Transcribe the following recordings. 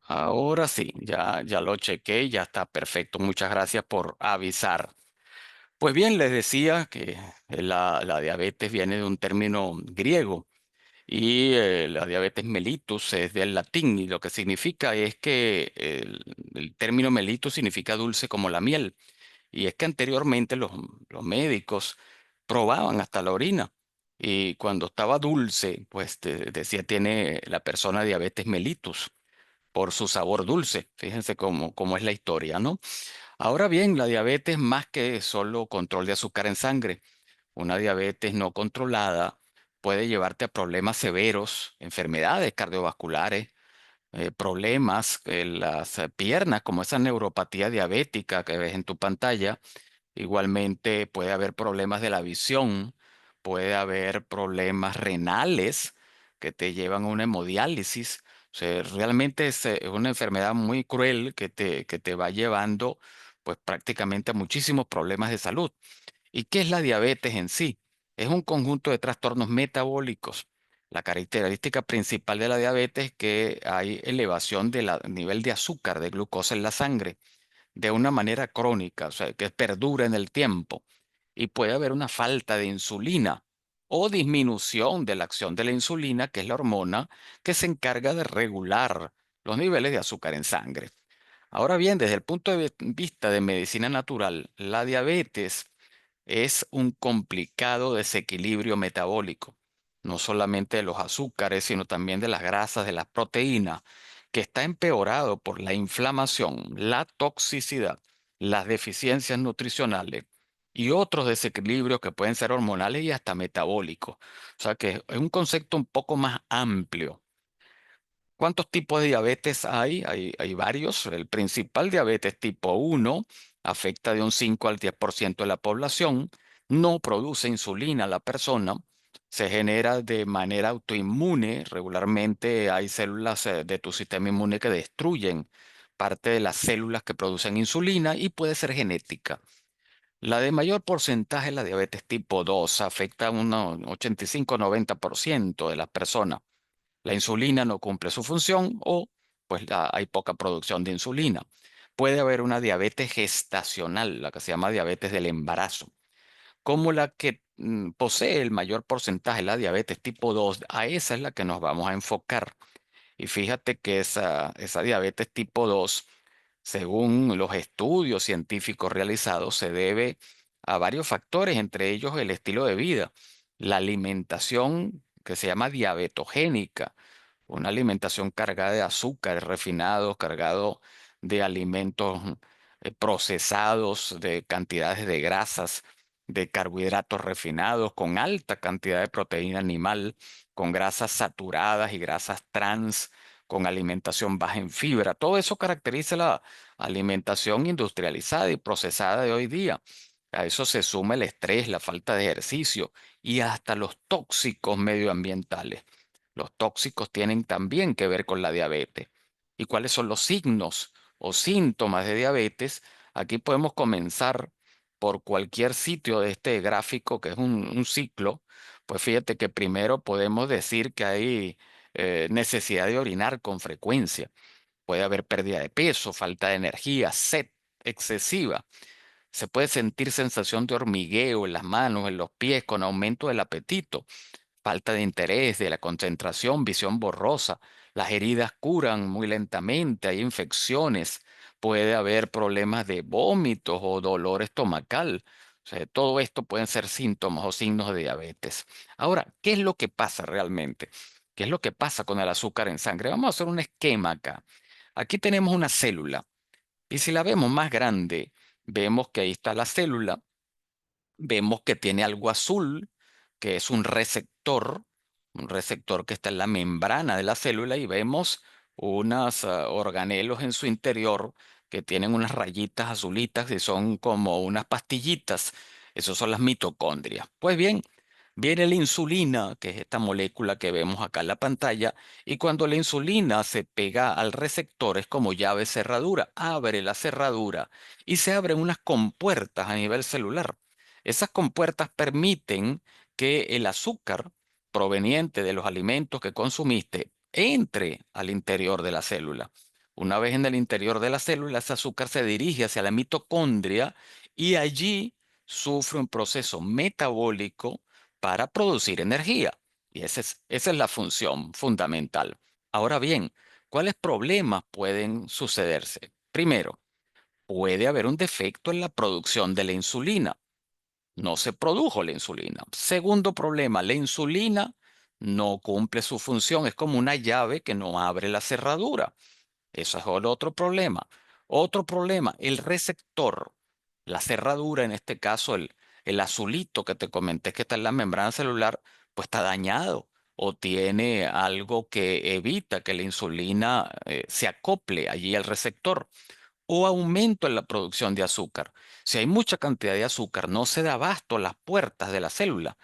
Ahora sí, ya lo chequé, ya está perfecto. Muchas gracias por avisar. Pues bien, les decía que la diabetes viene de un término griego y la diabetes mellitus es del latín y lo que significa es que el término mellitus significa dulce como la miel. Y es que anteriormente los médicos probaban hasta la orina y cuando estaba dulce, pues decía tiene la persona diabetes mellitus por su sabor dulce. Fíjense cómo es la historia, ¿no? Ahora bien, la diabetes más que solo control de azúcar en sangre. Una diabetes no controlada puede llevarte a problemas severos, enfermedades cardiovasculares, problemas en las piernas, como esa neuropatía diabética que ves en tu pantalla. Igualmente puede haber problemas de la visión, puede haber problemas renales que te llevan a una hemodiálisis. O sea, realmente es una enfermedad muy cruel que te va llevando pues prácticamente a muchísimos problemas de salud. ¿Y qué es la diabetes en sí? Es un conjunto de trastornos metabólicos. La característica principal de la diabetes es que hay elevación del nivel de azúcar, de glucosa en la sangre de una manera crónica, o sea, que perdura en el tiempo. Y puede haber una falta de insulina o disminución de la acción de la insulina, que es la hormona que se encarga de regular los niveles de azúcar en sangre. Ahora bien, desde el punto de vista de medicina natural, la diabetes es un complicado desequilibrio metabólico, no solamente de los azúcares, sino también de las grasas, de las proteínas, que está empeorado por la inflamación, la toxicidad, las deficiencias nutricionales y otros desequilibrios que pueden ser hormonales y hasta metabólicos. O sea que es un concepto un poco más amplio. ¿Cuántos tipos de diabetes hay? Hay varios. El principal diabetes tipo 1 afecta de un 5 al 10% de la población, no produce insulina a la persona, se genera de manera autoinmune. Regularmente hay células de tu sistema inmune que destruyen parte de las células que producen insulina y puede ser genética. La de mayor porcentaje, la diabetes tipo 2, afecta a un 85-90% de las personas. La insulina no cumple su función o pues hay poca producción de insulina. Puede haber una diabetes gestacional, la que se llama diabetes del embarazo, como la que posee el mayor porcentaje, la diabetes tipo 2. A esa es la que nos vamos a enfocar. Y fíjate que esa diabetes tipo 2, según los estudios científicos realizados, se debe a varios factores, entre ellos el estilo de vida, la alimentación que se llama diabetogénica, una alimentación cargada de azúcares refinados, cargado de alimentos procesados, de cantidades de grasas, de carbohidratos refinados, con alta cantidad de proteína animal, con grasas saturadas y grasas trans, con alimentación baja en fibra. Todo eso caracteriza la alimentación industrializada y procesada de hoy día. A eso se suma el estrés, la falta de ejercicio y hasta los tóxicos medioambientales. Los tóxicos tienen también que ver con la diabetes. ¿Y cuáles son los signos o síntomas de diabetes? Aquí podemos comenzar por cualquier sitio de este gráfico, que es un ciclo. Pues fíjate que primero podemos decir que hay necesidad de orinar con frecuencia. Puede haber pérdida de peso, falta de energía, sed excesiva. Se puede sentir sensación de hormigueo en las manos, en los pies, con aumento del apetito, falta de interés, de la concentración, visión borrosa. Las heridas curan muy lentamente, hay infecciones, puede haber problemas de vómitos o dolor estomacal. O sea, todo esto pueden ser síntomas o signos de diabetes. Ahora, ¿qué es lo que pasa realmente? ¿Qué es lo que pasa con el azúcar en sangre? Vamos a hacer un esquema acá. Aquí tenemos una célula y si la vemos más grande, vemos que ahí está la célula, vemos que tiene algo azul, que es un receptor que está en la membrana de la célula y vemos unos organelos en su interior que tienen unas rayitas azulitas y son como unas pastillitas. Esas son las mitocondrias. Pues bien, viene la insulina, que es esta molécula que vemos acá en la pantalla, y cuando la insulina se pega al receptor es como llave cerradura, abre la cerradura y se abren unas compuertas a nivel celular. Esas compuertas permiten que el azúcar proveniente de los alimentos que consumiste entre al interior de la célula. Una vez en el interior de la célula, ese azúcar se dirige hacia la mitocondria y allí sufre un proceso metabólico para producir energía. Y esa es la función fundamental. Ahora bien, ¿cuáles problemas pueden sucederse? Primero, puede haber un defecto en la producción de la insulina. No se produjo la insulina. Segundo problema, la insulina no cumple su función. Es como una llave que no abre la cerradura. Eso es el otro problema. Otro problema, el receptor, la cerradura, en este caso el azulito que te comenté que está en la membrana celular, pues está dañado o tiene algo que evita que la insulina se acople allí al receptor o aumento en la producción de azúcar. Si hay mucha cantidad de azúcar, no se da abasto a las puertas de la célula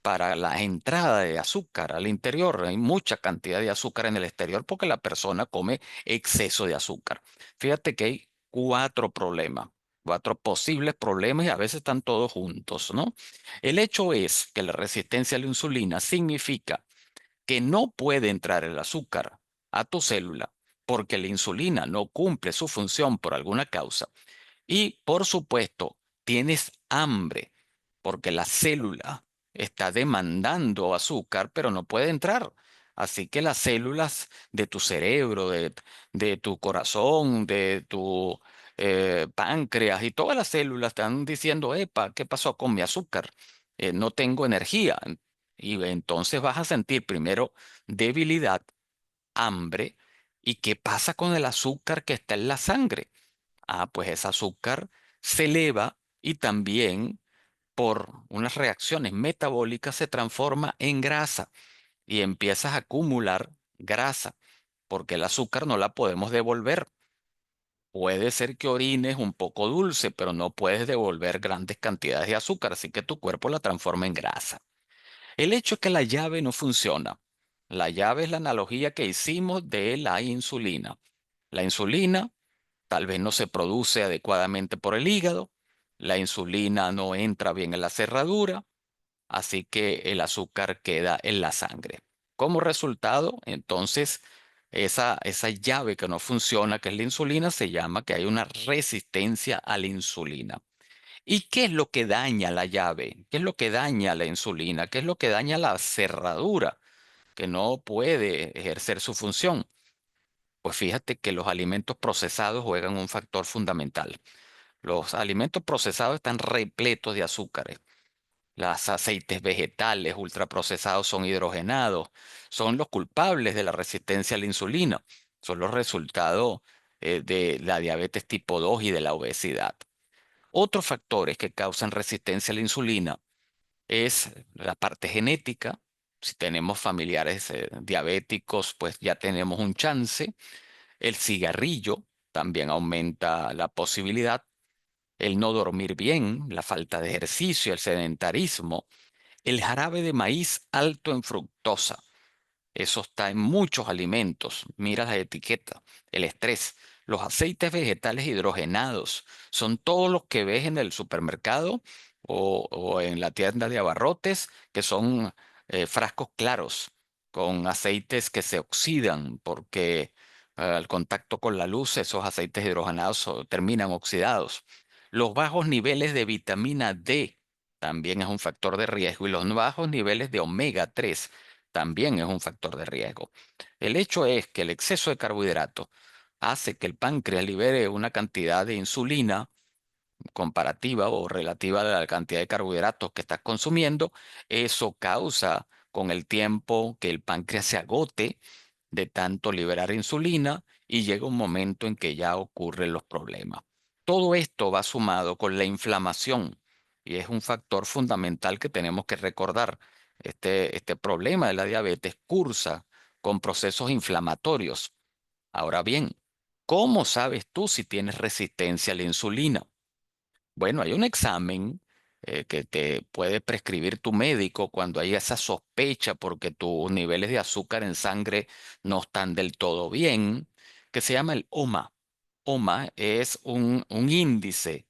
para la entrada de azúcar al interior. Hay mucha cantidad de azúcar en el exterior porque la persona come exceso de azúcar. Fíjate que hay cuatro problemas, cuatro posibles problemas y a veces están todos juntos, ¿no? El hecho es que la resistencia a la insulina significa que no puede entrar el azúcar a tu célula porque la insulina no cumple su función por alguna causa. Y por supuesto, tienes hambre porque la célula está demandando azúcar, pero no puede entrar. Así que las células de tu cerebro, de tu corazón, de tu páncreas y todas las células están diciendo, epa, ¿qué pasó con mi azúcar? No tengo energía. Y entonces vas a sentir primero debilidad, hambre. ¿Y qué pasa con el azúcar que está en la sangre? Ah, pues ese azúcar se eleva y también por unas reacciones metabólicas se transforma en grasa y empiezas a acumular grasa porque el azúcar no la podemos devolver. Puede ser que orines un poco dulce, pero no puedes devolver grandes cantidades de azúcar, así que tu cuerpo la transforma en grasa. El hecho es que la llave no funciona. La llave es la analogía que hicimos de la insulina. La insulina tal vez no se produce adecuadamente por el hígado, la insulina no entra bien en la cerradura, así que el azúcar queda en la sangre. Como resultado, entonces, esa llave que no funciona, que es la insulina, se llama que hay una resistencia a la insulina. ¿Y qué es lo que daña la llave? ¿Qué es lo que daña la insulina? ¿Qué es lo que daña la cerradura, que no puede ejercer su función? Pues fíjate que los alimentos procesados juegan un factor fundamental. Los alimentos procesados están repletos de azúcares. Los aceites vegetales ultraprocesados son hidrogenados, son los culpables de la resistencia a la insulina, son los resultados de la diabetes tipo 2 y de la obesidad. Otros factores que causan resistencia a la insulina es la parte genética. Si tenemos familiares diabéticos, pues ya tenemos un chance. El cigarrillo también aumenta la posibilidad. El no dormir bien, la falta de ejercicio, el sedentarismo, el jarabe de maíz alto en fructosa. Eso está en muchos alimentos. Mira las etiquetas. El estrés, los aceites vegetales hidrogenados, son todos los que ves en el supermercado o en la tienda de abarrotes, que son frascos claros con aceites que se oxidan porque al contacto con la luz esos aceites hidrogenados terminan oxidados. Los bajos niveles de vitamina D también es un factor de riesgo y los bajos niveles de omega 3 también es un factor de riesgo. El hecho es que el exceso de carbohidratos hace que el páncreas libere una cantidad de insulina comparativa o relativa a la cantidad de carbohidratos que estás consumiendo. Eso causa con el tiempo que el páncreas se agote de tanto liberar insulina y llega un momento en que ya ocurren los problemas. Todo esto va sumado con la inflamación y es un factor fundamental que tenemos que recordar. Este problema de la diabetes cursa con procesos inflamatorios. Ahora bien, ¿cómo sabes tú si tienes resistencia a la insulina? Bueno, hay un examen que te puede prescribir tu médico cuando hay esa sospecha porque tus niveles de azúcar en sangre no están del todo bien, que se llama el OMA. OMA es un índice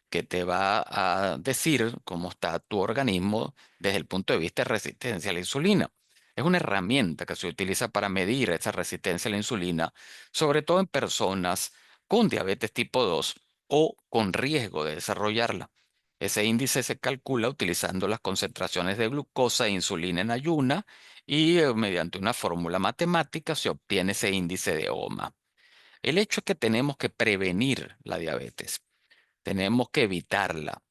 que te va a decir cómo está tu organismo desde el punto de vista de resistencia a la insulina. Es una herramienta que se utiliza para medir esa resistencia a la insulina, sobre todo en personas con diabetes tipo 2 o con riesgo de desarrollarla. Ese índice se calcula utilizando las concentraciones de glucosa e insulina en ayuna y mediante una fórmula matemática se obtiene ese índice de OMA. El hecho es que tenemos que prevenir la diabetes, tenemos que evitarla.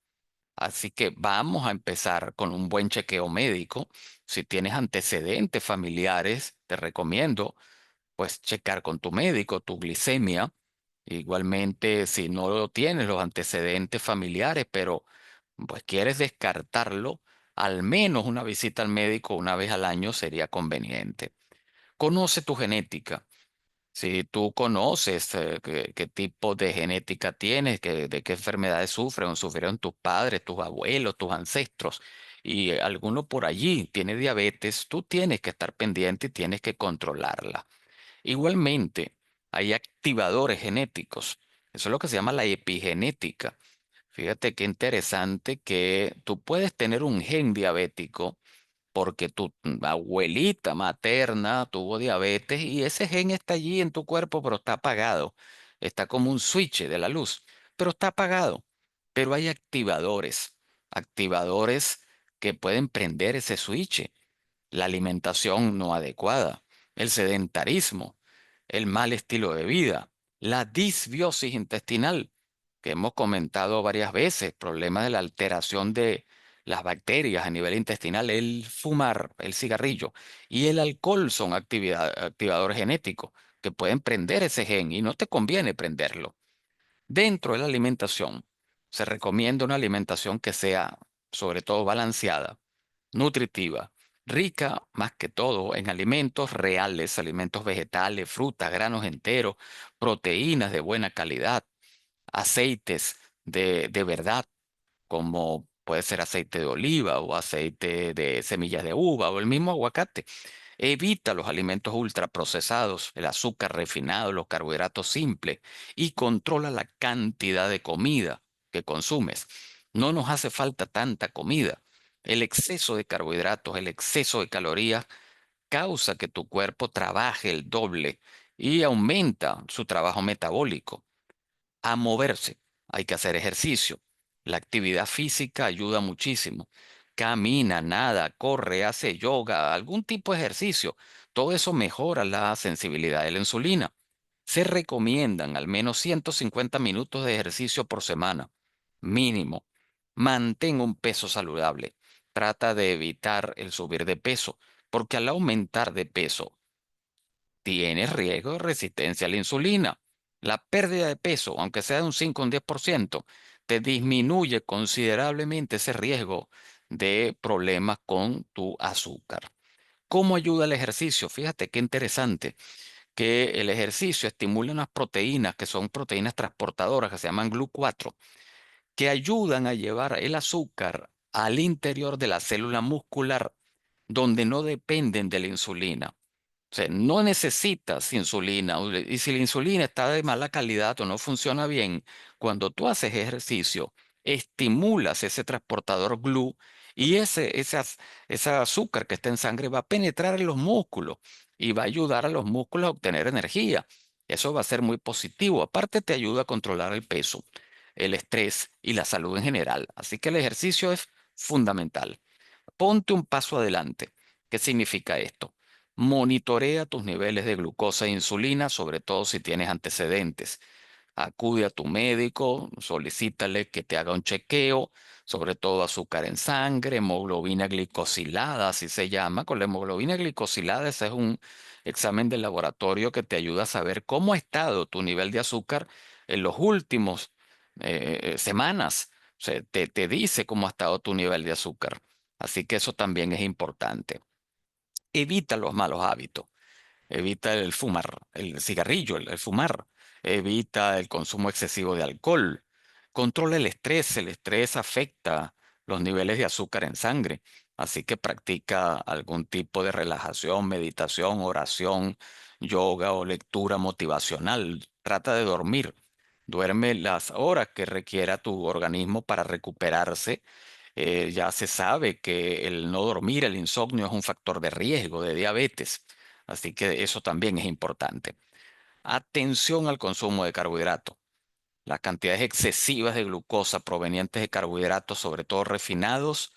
Así que vamos a empezar con un buen chequeo médico. Si tienes antecedentes familiares, te recomiendo pues checar con tu médico tu glicemia. Igualmente, si no lo tienes los antecedentes familiares, pero pues quieres descartarlo, al menos una visita al médico una vez al año sería conveniente. Conoce tu genética. Si tú conoces qué tipo de genética tienes, de qué enfermedades sufren o sufrieron tus padres, tus abuelos, tus ancestros, y alguno por allí tiene diabetes, tú tienes que estar pendiente y tienes que controlarla. Igualmente, hay activadores genéticos. Eso es lo que se llama la epigenética. Fíjate qué interesante que tú puedes tener un gen diabético porque tu abuelita materna tuvo diabetes y ese gen está allí en tu cuerpo, pero está apagado. Está como un switch de la luz, pero está apagado. Pero hay activadores que pueden prender ese switch. La alimentación no adecuada, el sedentarismo, el mal estilo de vida, la disbiosis intestinal, que hemos comentado varias veces, problemas de la alteración de las bacterias a nivel intestinal, el fumar, el cigarrillo y el alcohol son activadores genéticos que pueden prender ese gen y no te conviene prenderlo. Dentro de la alimentación, se recomienda una alimentación que sea sobre todo balanceada, nutritiva, rica más que todo en alimentos reales, alimentos vegetales, frutas, granos enteros, proteínas de buena calidad, aceites de verdad, como puede ser aceite de oliva o aceite de semillas de uva o el mismo aguacate. Evita los alimentos ultraprocesados, el azúcar refinado, los carbohidratos simples y controla la cantidad de comida que consumes. No nos hace falta tanta comida. El exceso de carbohidratos, el exceso de calorías causa que tu cuerpo trabaje el doble y aumenta su trabajo metabólico. A moverse, hay que hacer ejercicio. La actividad física ayuda muchísimo. Camina, nada, corre, hace yoga, algún tipo de ejercicio. Todo eso mejora la sensibilidad de la insulina. Se recomiendan al menos 150 minutos de ejercicio por semana, mínimo. Mantén un peso saludable. Trata de evitar el subir de peso, porque al aumentar de peso tienes riesgo de resistencia a la insulina. La pérdida de peso, aunque sea de un 5 o un 10%, te disminuye considerablemente ese riesgo de problemas con tu azúcar. ¿Cómo ayuda el ejercicio? Fíjate qué interesante que el ejercicio estimula unas proteínas que son proteínas transportadoras que se llaman GLU4, que ayudan a llevar el azúcar al interior de la célula muscular, donde no dependen de la insulina. O sea, no necesitas insulina. Y si la insulina está de mala calidad o no funciona bien, cuando tú haces ejercicio, estimulas ese transportador GLU y ese azúcar que está en sangre va a penetrar en los músculos y va a ayudar a los músculos a obtener energía. Eso va a ser muy positivo. Aparte, te ayuda a controlar el peso, el estrés y la salud en general. Así que el ejercicio es fundamental. Ponte un paso adelante. ¿Qué significa esto? Monitorea tus niveles de glucosa e insulina, sobre todo si tienes antecedentes. Acude a tu médico, solicítale que te haga un chequeo, sobre todo azúcar en sangre, hemoglobina glicosilada, así se llama. Con la hemoglobina glicosilada, ese es un examen de laboratorio que te ayuda a saber cómo ha estado tu nivel de azúcar en los últimos semanas. O sea, te dice cómo ha estado tu nivel de azúcar. Así que eso también es importante. Evita los malos hábitos. Evita el fumar, el cigarrillo, el fumar. Evita el consumo excesivo de alcohol. Controla el estrés. El estrés afecta los niveles de azúcar en sangre. Así que practica algún tipo de relajación, meditación, oración, yoga o lectura motivacional. Trata de dormir. Duerme las horas que requiera tu organismo para recuperarse Ya se sabe que el no dormir, el insomnio es un factor de riesgo de diabetes, así que eso también es importante. Atención al consumo de carbohidratos. Las cantidades excesivas de glucosa provenientes de carbohidratos, sobre todo refinados,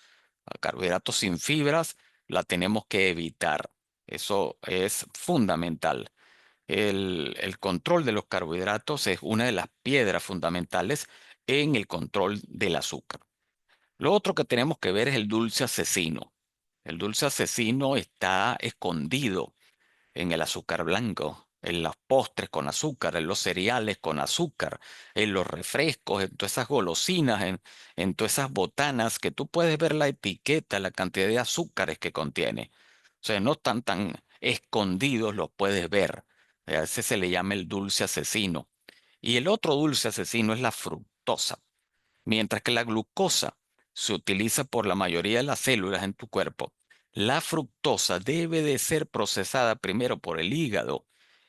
carbohidratos sin fibras, la tenemos que evitar. Eso es fundamental. El control de los carbohidratos es una de las piedras fundamentales en el control del azúcar. Lo otro que tenemos que ver es el dulce asesino. El dulce asesino está escondido en el azúcar blanco, en los postres con azúcar, en los cereales con azúcar, en los refrescos, en todas esas golosinas, en todas esas botanas que tú puedes ver la etiqueta, la cantidad de azúcares que contiene. O sea, no están tan escondidos, los puedes ver. A ese se le llama el dulce asesino. Y el otro dulce asesino es la fructosa. Mientras que la glucosa se utiliza por la mayoría de las células en tu cuerpo, la fructosa debe de ser procesada primero por el hígado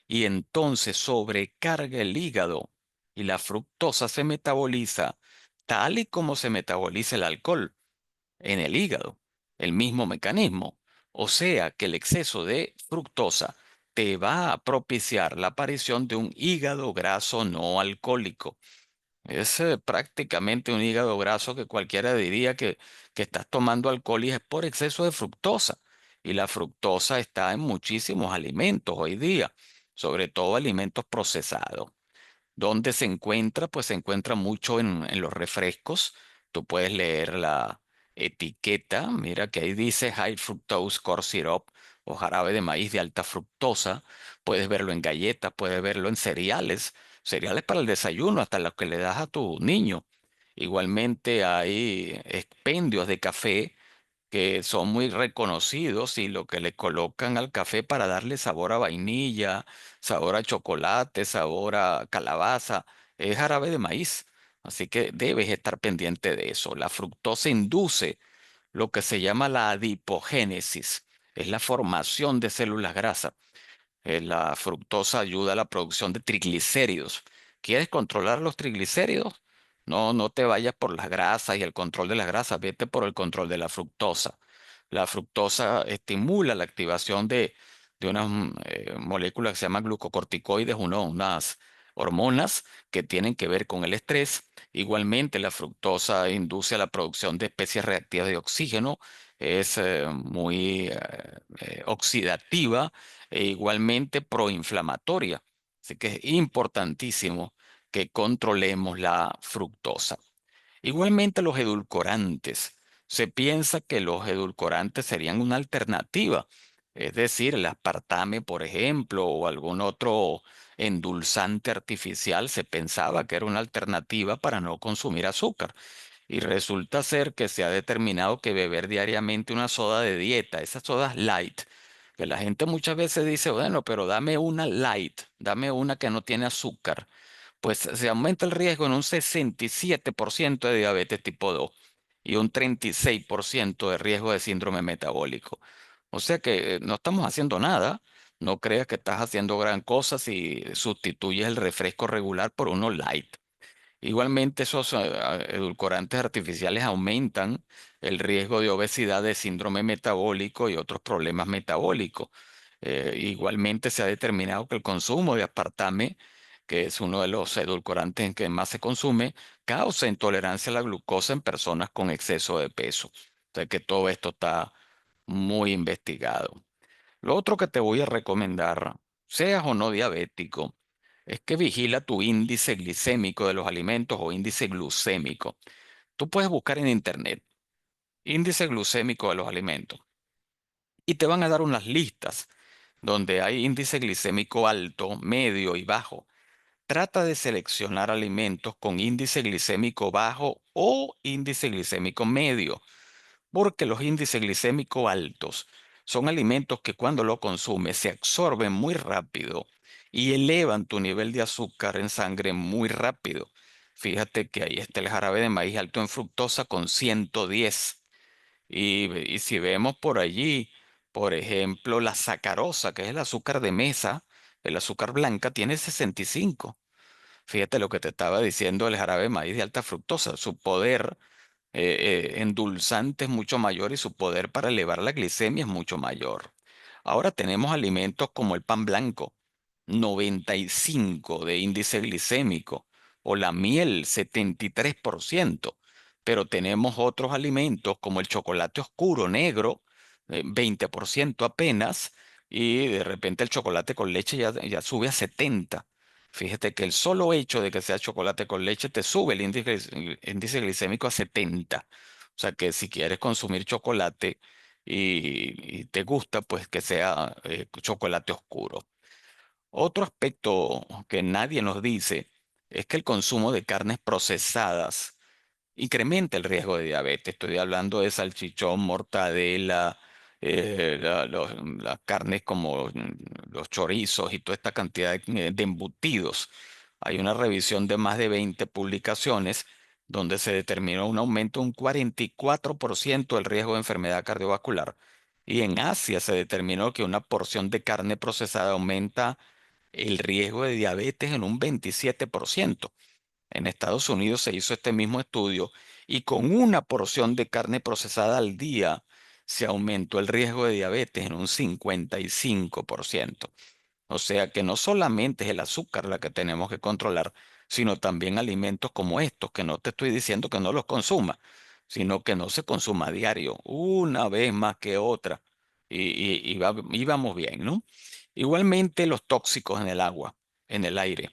y entonces sobrecarga el hígado y la fructosa se metaboliza tal y como se metaboliza el alcohol en el hígado, el mismo mecanismo. O sea que el exceso de fructosa te va a propiciar la aparición de un hígado graso no alcohólico. Es prácticamente un hígado graso que cualquiera diría que estás tomando alcohol y es por exceso de fructosa. Y la fructosa está en muchísimos alimentos hoy día, sobre todo alimentos procesados. ¿Dónde se encuentra? Pues se encuentra mucho en los refrescos. Tú puedes leer la etiqueta. Mira que ahí dice High Fructose Corn Syrup o jarabe de maíz de alta fructosa. Puedes verlo en galletas, puedes verlo en cereales, cereales para el desayuno, hasta los que le das a tu niño. Igualmente hay expendios de café que son muy reconocidos y lo que le colocan al café para darle sabor a vainilla, sabor a chocolate, sabor a calabaza, es jarabe de maíz. Así que debes estar pendiente de eso. La fructosa induce lo que se llama la adipogénesis, es la formación de células grasas. La fructosa ayuda a la producción de triglicéridos. ¿Quieres controlar los triglicéridos? No, no te vayas por las grasas y el control de las grasas, vete por el control de la fructosa. La fructosa estimula la activación de unas moléculas que se llaman glucocorticoides, unas hormonas que tienen que ver con el estrés. Igualmente, la fructosa induce a la producción de especies reactivas de oxígeno, es muy oxidativa e igualmente proinflamatoria. Así que es importantísimo que controlemos la fructosa. Igualmente los edulcorantes. Se piensa que los edulcorantes serían una alternativa, es decir, el aspartame, por ejemplo, o algún otro endulzante artificial, se pensaba que era una alternativa para no consumir azúcar. Y resulta ser que se ha determinado que beber diariamente una soda de dieta, esas sodas light, que la gente muchas veces dice, bueno, pero dame una light, dame una que no tiene azúcar, pues se aumenta el riesgo en un 67% de diabetes tipo 2 y un 36% de riesgo de síndrome metabólico. O sea que no estamos haciendo nada. No creas que estás haciendo gran cosa si sustituyes el refresco regular por uno light. Igualmente, esos edulcorantes artificiales aumentan el riesgo de obesidad, de síndrome metabólico y otros problemas metabólicos. Igualmente, se ha determinado que el consumo de aspartame, que es uno de los edulcorantes en que más se consume, causa intolerancia a la glucosa en personas con exceso de peso. O sea que todo esto está muy investigado. Lo otro que te voy a recomendar, seas o no diabético, es que vigila tu índice glicémico de los alimentos o índice glucémico. Tú puedes buscar en internet índice glucémico de los alimentos y te van a dar unas listas donde hay índice glicémico alto, medio y bajo. Trata de seleccionar alimentos con índice glicémico bajo o índice glicémico medio, porque los índices glicémicos altos son alimentos que cuando lo consumes se absorben muy rápido y elevan tu nivel de azúcar en sangre muy rápido. Fíjate que ahí está el jarabe de maíz alto en fructosa con 110. Y si vemos por allí, por ejemplo, la sacarosa, que es el azúcar de mesa, el azúcar blanca, tiene 65. Fíjate lo que te estaba diciendo el jarabe de maíz de alta fructosa, su poder endulzante es mucho mayor y su poder para elevar la glicemia es mucho mayor. Ahora tenemos alimentos como el pan blanco, 95 de índice glicémico, o la miel, 73%. Pero tenemos otros alimentos como el chocolate oscuro negro, 20% apenas, y de repente el chocolate con leche ya sube a 70. Fíjate que el solo hecho de que sea chocolate con leche te sube el índice glicémico a 70. O sea que si quieres consumir chocolate y te gusta, pues que sea chocolate oscuro. Otro aspecto que nadie nos dice es que el consumo de carnes procesadas incrementa el riesgo de diabetes. Estoy hablando de salchichón, mortadela, las carnes como los chorizos y toda esta cantidad de embutidos. Hay una revisión de más de 20 publicaciones donde se determinó un aumento de un 44% del riesgo de enfermedad cardiovascular. Y en Asia se determinó que una porción de carne procesada aumenta el riesgo de diabetes en un 27%. En Estados Unidos se hizo este mismo estudio y con una porción de carne procesada al día se aumentó el riesgo de diabetes en un 55%. O sea que no solamente es el azúcar la que tenemos que controlar, sino también alimentos como estos, que no te estoy diciendo que no los consuma, sino que no se consuma a diario, una vez más que otra. Y vamos bien, ¿no? Igualmente los tóxicos en el agua, en el aire.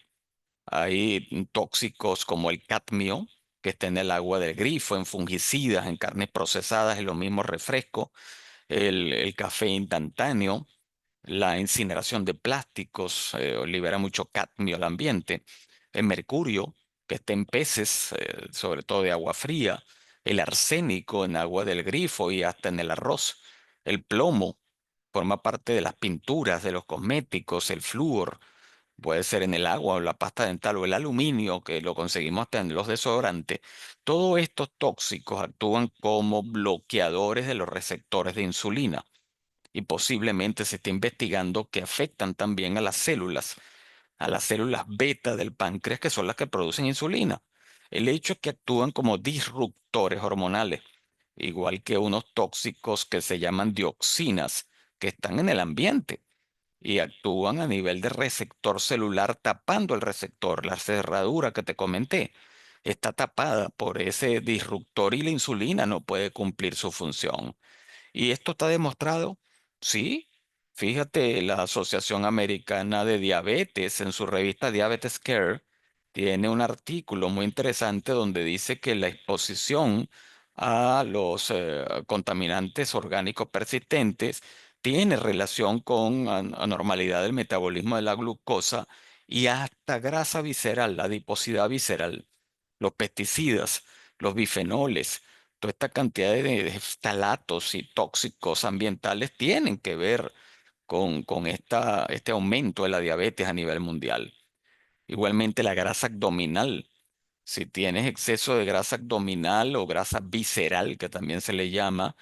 Hay tóxicos como el cadmio, que está en el agua del grifo, en fungicidas, en carnes procesadas, en los mismos refrescos, el café instantáneo, la incineración de plásticos, libera mucho cadmio al ambiente, el mercurio, que está en peces, sobre todo de agua fría, el arsénico en agua del grifo y hasta en el arroz, el plomo, forma parte de las pinturas, de los cosméticos, el flúor. Puede ser en el agua o la pasta dental o el aluminio, que lo conseguimos hasta en los desodorantes. Todos estos tóxicos actúan como bloqueadores de los receptores de insulina y posiblemente se esté investigando que afectan también a las células beta del páncreas, que son las que producen insulina. El hecho es que actúan como disruptores hormonales, igual que unos tóxicos que se llaman dioxinas, que están en el ambiente y actúan a nivel de receptor celular tapando el receptor. La cerradura que te comenté está tapada por ese disruptor y la insulina no puede cumplir su función. ¿Y esto está demostrado? Sí. Fíjate, la Asociación Americana de Diabetes en su revista Diabetes Care tiene un artículo muy interesante donde dice que la exposición a los contaminantes orgánicos persistentes tiene relación con anormalidad del metabolismo de la glucosa y hasta grasa visceral, la adiposidad visceral, los pesticidas, los bifenoles. Toda esta cantidad de ftalatos y tóxicos ambientales tienen que ver con este aumento de la diabetes a nivel mundial. Igualmente la grasa abdominal. Si tienes exceso de grasa abdominal o grasa visceral, que también se le llama,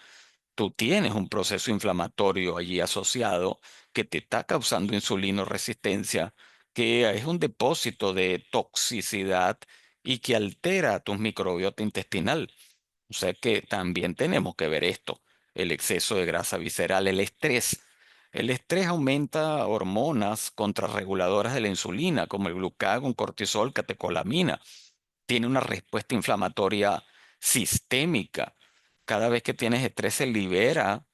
tú tienes un proceso inflamatorio allí asociado que te está causando insulinoresistencia, que es un depósito de toxicidad y que altera tu microbiota intestinal. O sea que también tenemos que ver esto, el exceso de grasa visceral, el estrés. El estrés aumenta hormonas contrarreguladoras de la insulina, como el glucagón, cortisol, catecolamina. Tiene una respuesta inflamatoria sistémica. Cada vez que tienes estrés se libera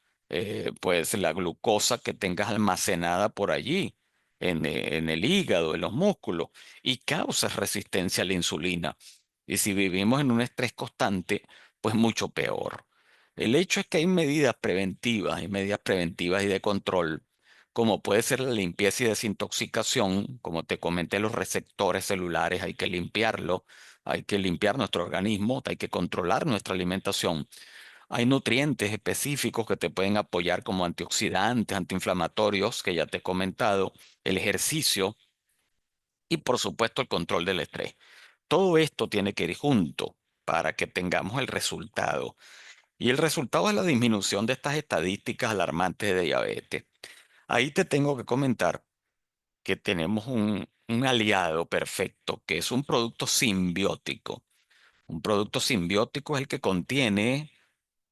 pues la glucosa que tengas almacenada por allí, en el hígado, en los músculos, y causa resistencia a la insulina. Y si vivimos en un estrés constante, pues mucho peor. El hecho es que hay medidas preventivas y de control, como puede ser la limpieza y desintoxicación, como te comenté, los receptores celulares hay que limpiarlo, hay que limpiar nuestro organismo, hay que controlar nuestra alimentación. Hay nutrientes específicos que te pueden apoyar como antioxidantes, antiinflamatorios, que ya te he comentado, el ejercicio y por supuesto el control del estrés. Todo esto tiene que ir junto para que tengamos el resultado. Y el resultado es la disminución de estas estadísticas alarmantes de diabetes. Ahí te tengo que comentar que tenemos un aliado perfecto, que es un producto simbiótico. Un producto simbiótico es el que contiene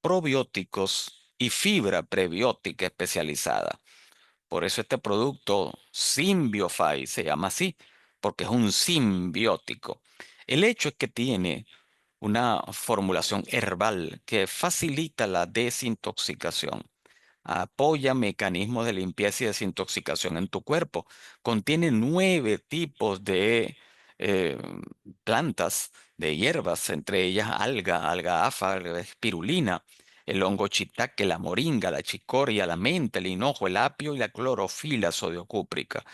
probióticos y fibra prebiótica especializada. Por eso este producto Symbiofy se llama así, porque es un simbiótico. El hecho es que tiene una formulación herbal que facilita la desintoxicación. Apoya mecanismos de limpieza y desintoxicación en tu cuerpo. Contiene 9 tipos de eh, plantas, de hierbas, entre ellas alga afa, alga espirulina, el hongo shiitake, la moringa, la chicoria, la menta, el hinojo, el apio y la clorofila sodiocúprica.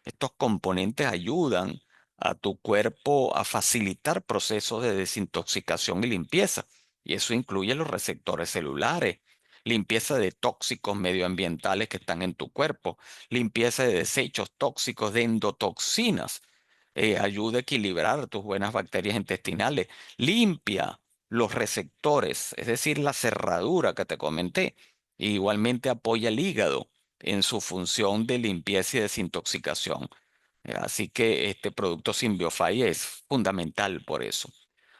Estos componentes ayudan a tu cuerpo a facilitar procesos de desintoxicación y limpieza. Y eso incluye los receptores celulares, limpieza de tóxicos medioambientales que están en tu cuerpo, limpieza de desechos tóxicos de endotoxinas. Ayuda a equilibrar tus buenas bacterias intestinales, limpia los receptores, es decir, la cerradura que te comenté. Igualmente apoya el hígado en su función de limpieza y desintoxicación. Así que este producto Symbiofy es fundamental por eso.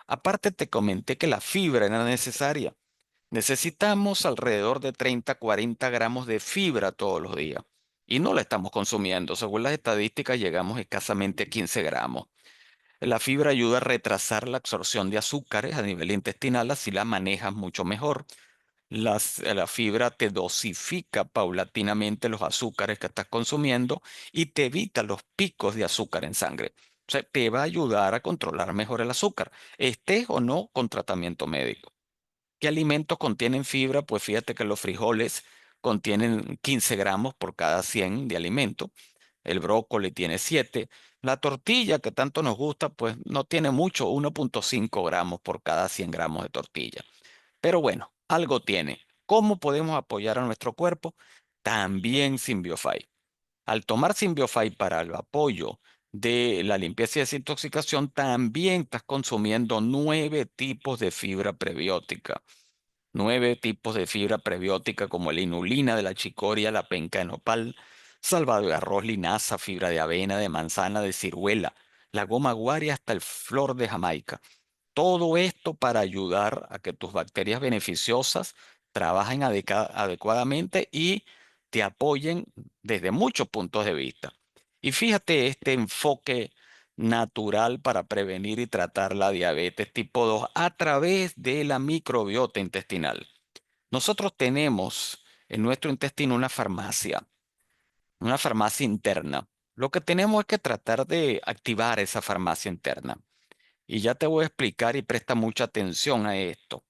Aparte, te comenté que la fibra era necesaria. Necesitamos alrededor de 30 a 40 gramos de fibra todos los días y no la estamos consumiendo. Según las estadísticas, llegamos escasamente a 15 gramos. La fibra ayuda a retrasar la absorción de azúcares a nivel intestinal, así la manejas mucho mejor. La fibra te dosifica paulatinamente los azúcares que estás consumiendo y te evita los picos de azúcar en sangre. O sea, te va a ayudar a controlar mejor el azúcar, estés o no con tratamiento médico. ¿Qué alimentos contienen fibra? Pues fíjate que los frijoles contienen 15 gramos por cada 100 de alimento. El brócoli tiene 7. La tortilla, que tanto nos gusta, pues no tiene mucho, 1,5 gramos por cada 100 gramos de tortilla. Pero bueno, algo tiene. ¿Cómo podemos apoyar a nuestro cuerpo? También Symbiofy. Al tomar Symbiofy para el apoyo de la limpieza y desintoxicación, también estás consumiendo 9 tipos de fibra prebiótica. 9 tipos de fibra prebiótica como la inulina de la chicoria, la penca de nopal, salvado de arroz, linaza, fibra de avena, de manzana, de ciruela, la goma guaria hasta el flor de Jamaica. Todo esto para ayudar a que tus bacterias beneficiosas trabajen adecuadamente y te apoyen desde muchos puntos de vista. Y fíjate este enfoque natural para prevenir y tratar la diabetes tipo 2 a través de la microbiota intestinal. Nosotros tenemos en nuestro intestino una farmacia interna. Lo que tenemos es que tratar de activar esa farmacia interna. Y ya te voy a explicar y presta mucha atención a esto.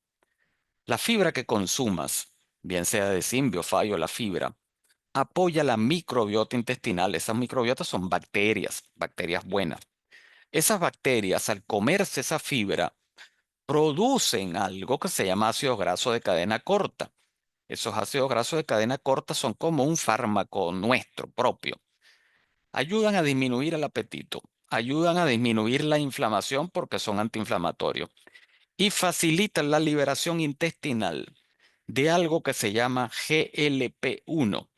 La fibra que consumas, bien sea de Symbiofy o la fibra, apoya la microbiota intestinal. Esas microbiotas son bacterias, bacterias buenas. Esas bacterias, al comerse esa fibra, producen algo que se llama ácidos grasos de cadena corta. Esos ácidos grasos de cadena corta son como un fármaco nuestro propio. Ayudan a disminuir el apetito, ayudan a disminuir la inflamación porque son antiinflamatorios y facilitan la liberación intestinal de algo que se llama GLP-1.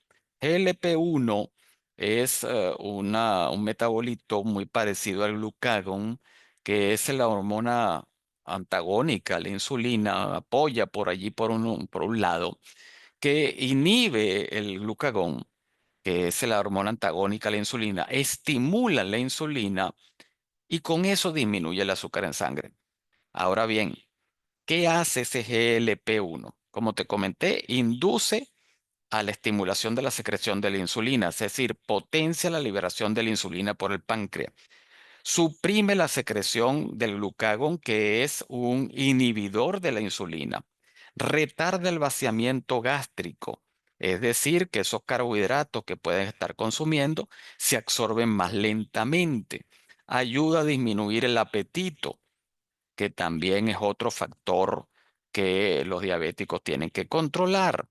GLP-1 es un metabolito muy parecido al glucagón, que es la hormona antagónica a la insulina, apoya por allí por un lado, que inhibe el glucagón, que es la hormona antagónica a la insulina, estimula la insulina y con eso disminuye el azúcar en sangre. Ahora bien, ¿qué hace ese GLP-1? Como te comenté, induce a la estimulación de la secreción de la insulina, es decir, potencia la liberación de la insulina por el páncreas. Suprime la secreción del glucagón, que es un inhibidor de la insulina. Retarda el vaciamiento gástrico, es decir, que esos carbohidratos que pueden estar consumiendo se absorben más lentamente. Ayuda a disminuir el apetito, que también es otro factor que los diabéticos tienen que controlar.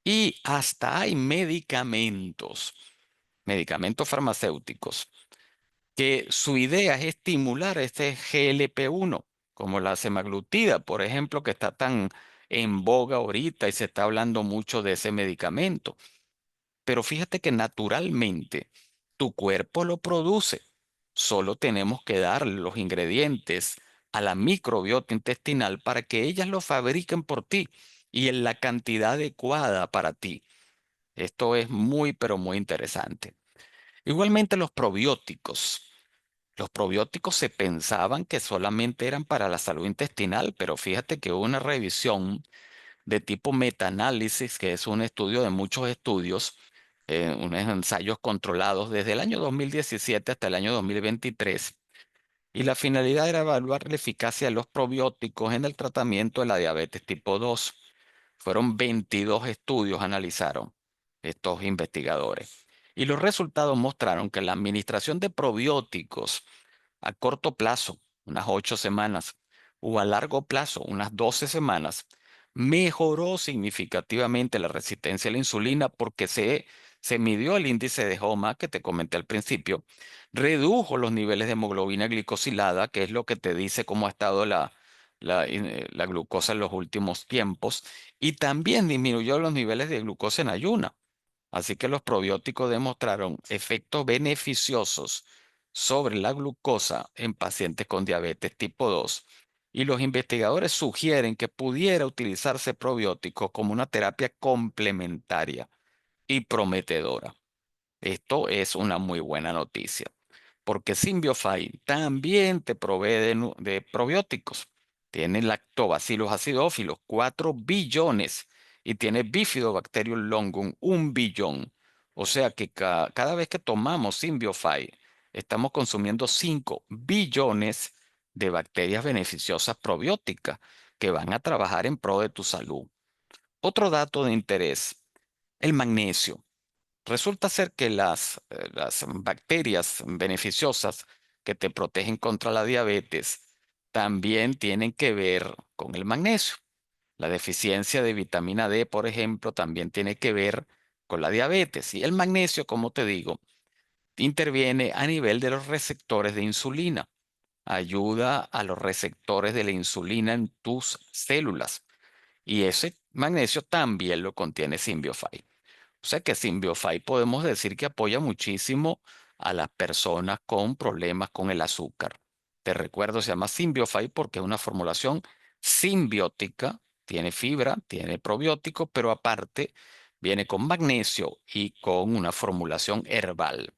Y hasta hay medicamentos farmacéuticos, que su idea es estimular este GLP-1, como la semaglutida, por ejemplo, que está tan en boga ahorita y se está hablando mucho de ese medicamento. Pero fíjate que naturalmente tu cuerpo lo produce. Solo tenemos que darle los ingredientes a la microbiota intestinal para que ellas lo fabriquen por ti y en la cantidad adecuada para ti. Esto es muy, pero muy interesante. Igualmente los probióticos. Los probióticos se pensaban que solamente eran para la salud intestinal, pero fíjate que hubo una revisión de tipo metaanálisis, que es un estudio de muchos estudios, unos ensayos controlados desde el año 2017 hasta el año 2023, y la finalidad era evaluar la eficacia de los probióticos en el tratamiento de la diabetes tipo 2. Fueron 22 estudios analizaron estos investigadores. Y los resultados mostraron que la administración de probióticos a corto plazo, unas 8 semanas, o a largo plazo, unas 12 semanas, mejoró significativamente la resistencia a la insulina porque se midió el índice de HOMA que te comenté al principio, redujo los niveles de hemoglobina glicosilada, que es lo que te dice cómo ha estado la glucosa en los últimos tiempos, y también disminuyó los niveles de glucosa en ayuna. Así que los probióticos demostraron efectos beneficiosos sobre la glucosa en pacientes con diabetes tipo 2 y los investigadores sugieren que pudiera utilizarse probióticos como una terapia complementaria y prometedora. Esto es una muy buena noticia, porque Symbiofy también te provee de probióticos. Tiene lactobacillus acidófilos, 4 billones, y tiene Bifidobacterium longum, 1 billón. O sea que cada vez que tomamos Symbiofy, estamos consumiendo 5 billones de bacterias beneficiosas probióticas que van a trabajar en pro de tu salud. Otro dato de interés, el magnesio. Resulta ser que las bacterias beneficiosas que te protegen contra la diabetes también tienen que ver con el magnesio. La deficiencia de vitamina D, por ejemplo, también tiene que ver con la diabetes. Y el magnesio, como te digo, interviene a nivel de los receptores de insulina. Ayuda a los receptores de la insulina en tus células. Y ese magnesio también lo contiene Symbiofy. O sea que Symbiofy podemos decir que apoya muchísimo a las personas con problemas con el azúcar. Te recuerdo, se llama Symbiofy porque es una formulación simbiótica, tiene fibra, tiene probiótico, pero aparte viene con magnesio y con una formulación herbal.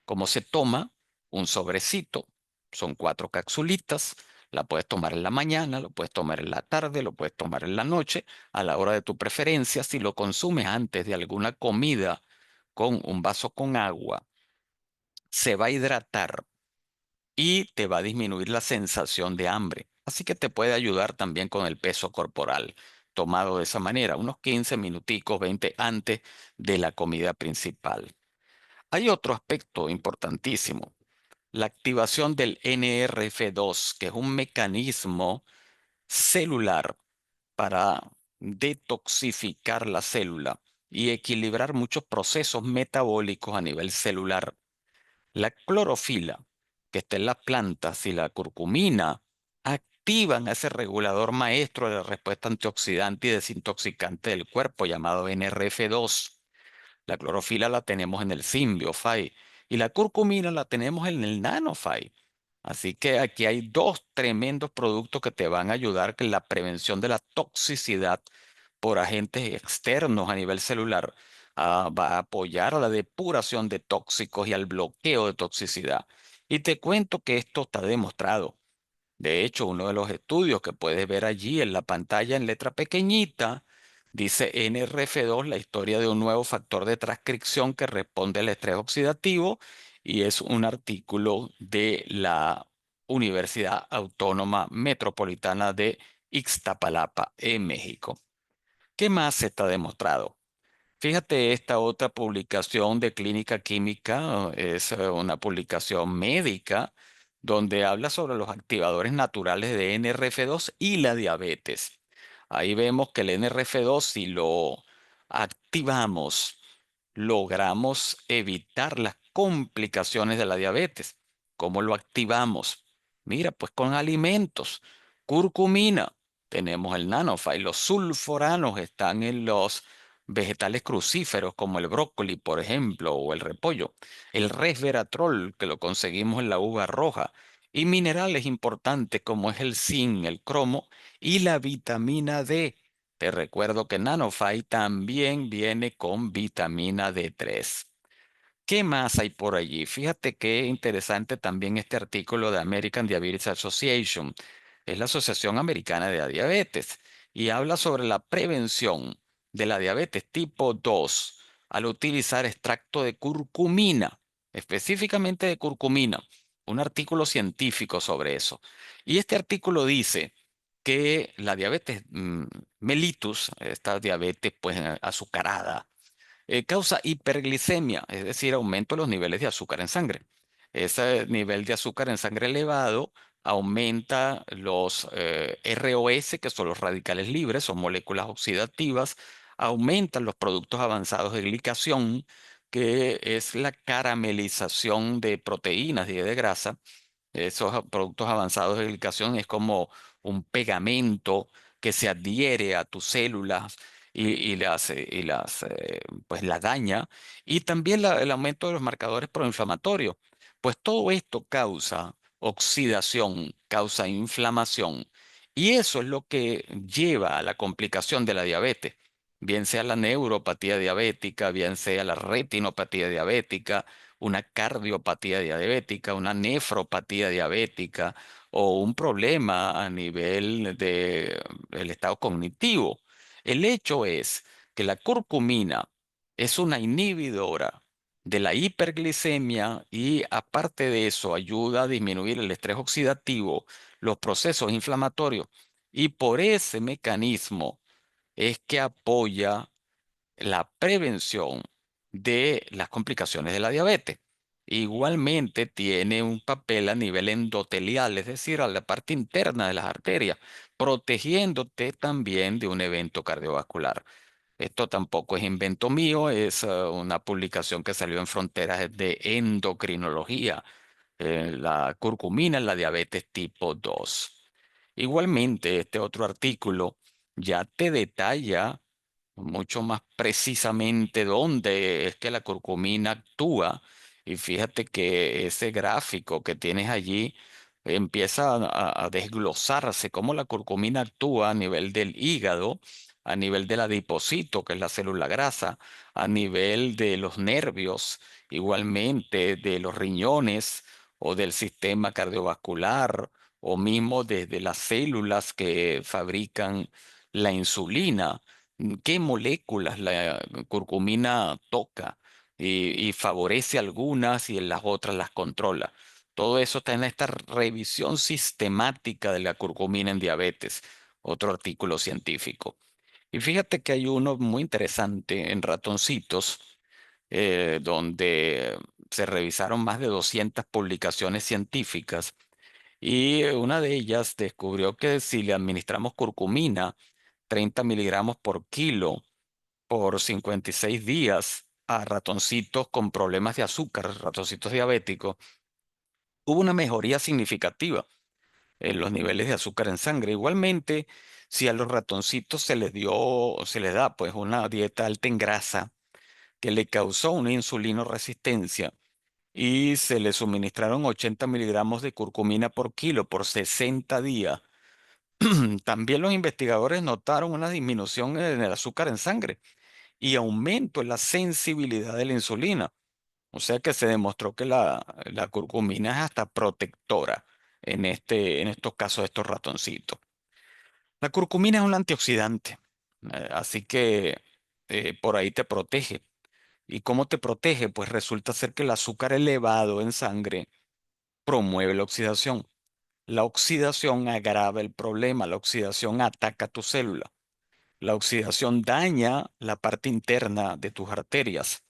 Como se toma un sobrecito, son 4 capsulitas, la puedes tomar en la mañana, lo puedes tomar en la tarde, lo puedes tomar en la noche, a la hora de tu preferencia. Si lo consumes antes de alguna comida con un vaso con agua, se va a hidratar y te va a disminuir la sensación de hambre. Así que te puede ayudar también con el peso corporal, tomado de esa manera, unos 15 minuticos, 20 antes de la comida principal. Hay otro aspecto importantísimo, la activación del NRF2, que es un mecanismo celular para detoxificar la célula y equilibrar muchos procesos metabólicos a nivel celular. La clorofila, que está en las plantas, y la curcumina activan a ese regulador maestro de la respuesta antioxidante y desintoxicante del cuerpo llamado NRF2. La clorofila la tenemos en el Symbiofy y la curcumina la tenemos en el Nanofy. Así que aquí hay dos tremendos productos que te van a ayudar en la prevención de la toxicidad por agentes externos a nivel celular. Va a apoyar a la depuración de tóxicos y al bloqueo de toxicidad. Y te cuento que esto está demostrado. De hecho, uno de los estudios que puedes ver allí en la pantalla en letra pequeñita dice NRF2, la historia de un nuevo factor de transcripción que responde al estrés oxidativo, y es un artículo de la Universidad Autónoma Metropolitana de Ixtapalapa, en México. ¿Qué más está demostrado? Fíjate esta otra publicación de Clínica Química, es una publicación médica donde habla sobre los activadores naturales de NRF2 y la diabetes. Ahí vemos que el NRF2, si lo activamos, logramos evitar las complicaciones de la diabetes. ¿Cómo lo activamos? Mira, pues con alimentos. Curcumina, tenemos el nanofy, los sulforanos están en los vegetales crucíferos como el brócoli, por ejemplo, o el repollo. El resveratrol, que lo conseguimos en la uva roja. y minerales importantes como es el zinc, el cromo y la vitamina D. Te recuerdo que Nanofy también viene con vitamina D3. ¿Qué más hay por allí? Fíjate qué interesante también este artículo de American Diabetes Association. Es la Asociación Americana de la Diabetes y habla sobre la prevención de la diabetes tipo 2 al utilizar extracto de curcumina, específicamente de curcumina. Un artículo científico sobre eso. Y este artículo dice que la diabetes mellitus, esta diabetes pues azucarada, causa hiperglicemia, es decir, aumento de los niveles de azúcar en sangre. Ese nivel de azúcar en sangre elevado aumenta los ROS, que son los radicales libres, son moléculas oxidativas, aumentan los productos avanzados de glicación, que es la caramelización de proteínas y de grasa. Esos productos avanzados de glicación es como un pegamento que se adhiere a tus células pues la daña. Y también el aumento de los marcadores proinflamatorios. Pues todo esto causa oxidación, causa inflamación. Y eso es lo que lleva a la complicación de la diabetes. Bien sea la neuropatía diabética, bien sea la retinopatía diabética, una cardiopatía diabética, una nefropatía diabética o un problema a nivel del estado cognitivo. El hecho es que la curcumina es una inhibidora de la hiperglicemia y aparte de eso ayuda a disminuir el estrés oxidativo, los procesos inflamatorios y por ese mecanismo es que apoya la prevención de las complicaciones de la diabetes. Igualmente tiene un papel a nivel endotelial, es decir, a la parte interna de las arterias, protegiéndote también de un evento cardiovascular. Esto tampoco es invento mío, es una publicación que salió en Fronteras de Endocrinología, la curcumina en la diabetes tipo 2. Igualmente, este otro artículo ya te detalla mucho más precisamente dónde es que la curcumina actúa. Y fíjate que ese gráfico que tienes allí empieza a desglosarse cómo la curcumina actúa a nivel del hígado, a nivel del adipocito, que es la célula grasa, a nivel de los nervios, igualmente de los riñones o del sistema cardiovascular o mismo desde las células que fabrican la insulina. ¿Qué moléculas la curcumina toca y favorece algunas y en las otras las controla? Todo eso está en esta revisión sistemática de la curcumina en diabetes, otro artículo científico. Y fíjate que hay uno muy interesante en ratoncitos, donde se revisaron más de 200 publicaciones científicas y una de ellas descubrió que si le administramos curcumina, 30 miligramos por kilo, por 56 días a ratoncitos con problemas de azúcar, ratoncitos diabéticos, hubo una mejoría significativa en los niveles de azúcar en sangre. Igualmente, si a los ratoncitos se les da pues una dieta alta en grasa que le causó una insulinoresistencia y se le suministraron 80 miligramos de curcumina por kilo por 60 días, también los investigadores notaron una disminución en el azúcar en sangre y aumento en la sensibilidad de la insulina. O sea que se demostró que la curcumina es hasta protectora en estos casos de estos ratoncitos. La curcumina es un antioxidante, así que por ahí te protege. ¿Y cómo te protege? Pues resulta ser que el azúcar elevado en sangre promueve la oxidación. La oxidación agrava el problema, la oxidación ataca tu célula. La oxidación daña la parte interna de tus arterias.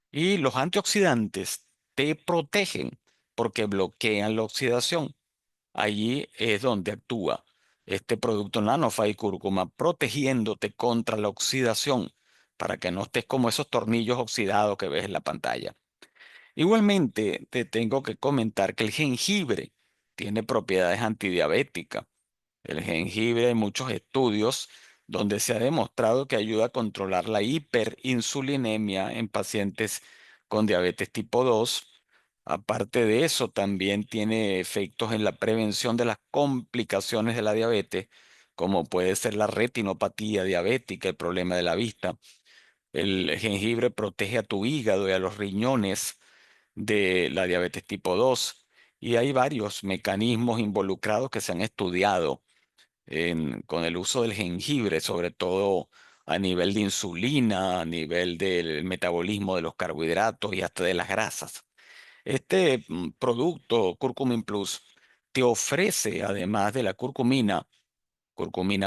Y los antioxidantes te protegen porque bloquean la oxidación. Allí es donde actúa este producto Nanofy Cúrcuma, protegiéndote contra la oxidación para que no estés como esos tornillos oxidados que ves en la pantalla. Igualmente, te tengo que comentar que el jengibre tiene propiedades antidiabéticas. El jengibre, hay muchos estudios donde se ha demostrado que ayuda a controlar la hiperinsulinemia en pacientes con diabetes tipo 2. Aparte de eso, también tiene efectos en la prevención de las complicaciones de la diabetes, como puede ser la retinopatía diabética, el problema de la vista. El jengibre protege a tu hígado y a los riñones de la diabetes tipo 2 y hay varios mecanismos involucrados que se han estudiado con el uso del jengibre, sobre todo a nivel de insulina, a nivel del metabolismo de los carbohidratos y hasta de las grasas. Este producto, Curcumin Plus, te ofrece, además de la curcumina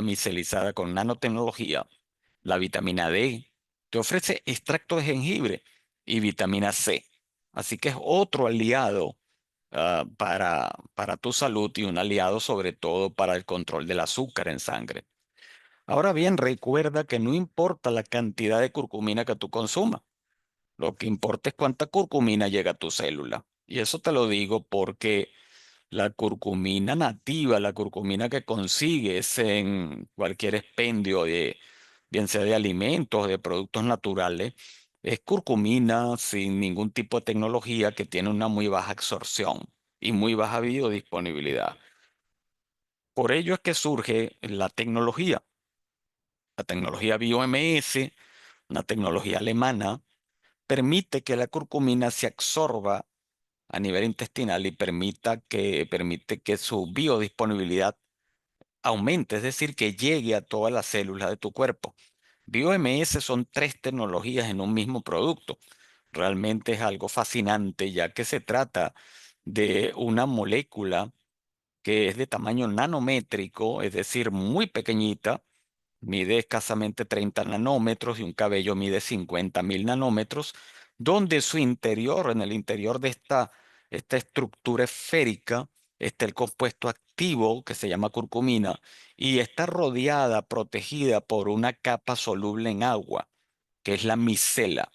micelizada con nanotecnología, la vitamina D, te ofrece extracto de jengibre y vitamina C. Así que es otro aliado para tu salud y un aliado sobre todo para el control del azúcar en sangre. Ahora bien, recuerda que no importa la cantidad de curcumina que tú consumas, lo que importa es cuánta curcumina llega a tu célula. Y eso te lo digo porque la curcumina nativa, la curcumina que consigues en cualquier expendio de, bien sea de alimentos, de productos naturales, es curcumina sin ningún tipo de tecnología que tiene una muy baja absorción y muy baja biodisponibilidad. Por ello es que surge la tecnología BioMS, una tecnología alemana, permite que la curcumina se absorba a nivel intestinal y permite que su biodisponibilidad aumente, es decir, que llegue a todas las células de tu cuerpo. BioMS son tres tecnologías en un mismo producto. Realmente es algo fascinante ya que se trata de una molécula que es de tamaño nanométrico, es decir, muy pequeñita, mide escasamente 30 nanómetros y un cabello mide 50.000 nanómetros, donde su interior, en el interior de esta estructura esférica, está el compuesto activo que se llama curcumina y está rodeada, protegida por una capa soluble en agua, que es la micela.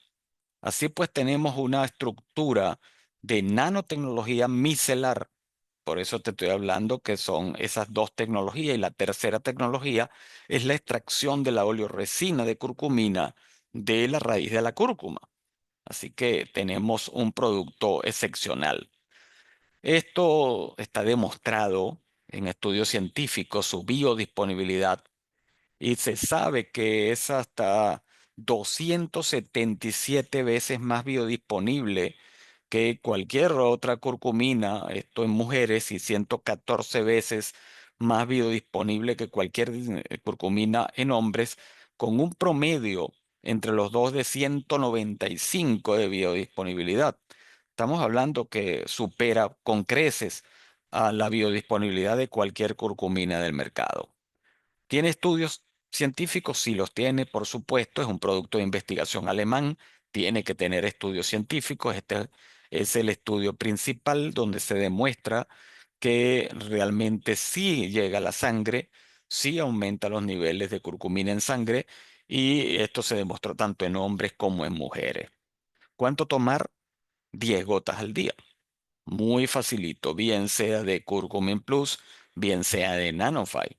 Así pues tenemos una estructura de nanotecnología micelar. Por eso te estoy hablando que son esas dos tecnologías y la tercera tecnología es la extracción de la oleoresina de curcumina de la raíz de la cúrcuma. Así que tenemos un producto excepcional. Esto está demostrado en estudios científicos, su biodisponibilidad y se sabe que es hasta 277 veces más biodisponible que cualquier otra curcumina, esto en mujeres, y 114 veces más biodisponible que cualquier curcumina en hombres, con un promedio entre los dos de 195 de biodisponibilidad. Estamos hablando que supera con creces a la biodisponibilidad de cualquier curcumina del mercado. ¿Tiene estudios científicos? Sí los tiene, por supuesto. Es un producto de investigación alemán. Tiene que tener estudios científicos. Este es el estudio principal donde se demuestra que realmente sí llega a la sangre, sí aumenta los niveles de curcumina en sangre y esto se demostró tanto en hombres como en mujeres. ¿Cuánto tomar? 10 gotas al día. Muy facilito, bien sea de Curcumin Plus, bien sea de Nanofy.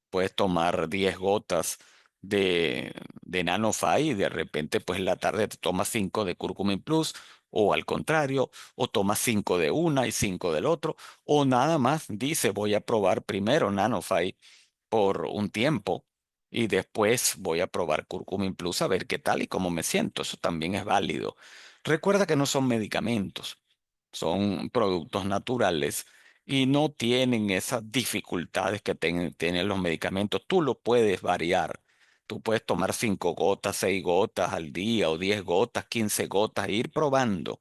Puedes tomar 10 gotas de Nanofy y de repente pues en la tarde te tomas 5 de Curcumin Plus o al contrario, o tomas 5 de una y 5 del otro, o nada más dice voy a probar primero Nanofy por un tiempo y después voy a probar Curcumin Plus a ver qué tal y cómo me siento. Eso también es válido. Recuerda que no son medicamentos, son productos naturales y no tienen esas dificultades que tienen los medicamentos. Tú lo puedes variar. Tú puedes tomar 5 gotas, 6 gotas al día o 10 gotas, 15 gotas e ir probando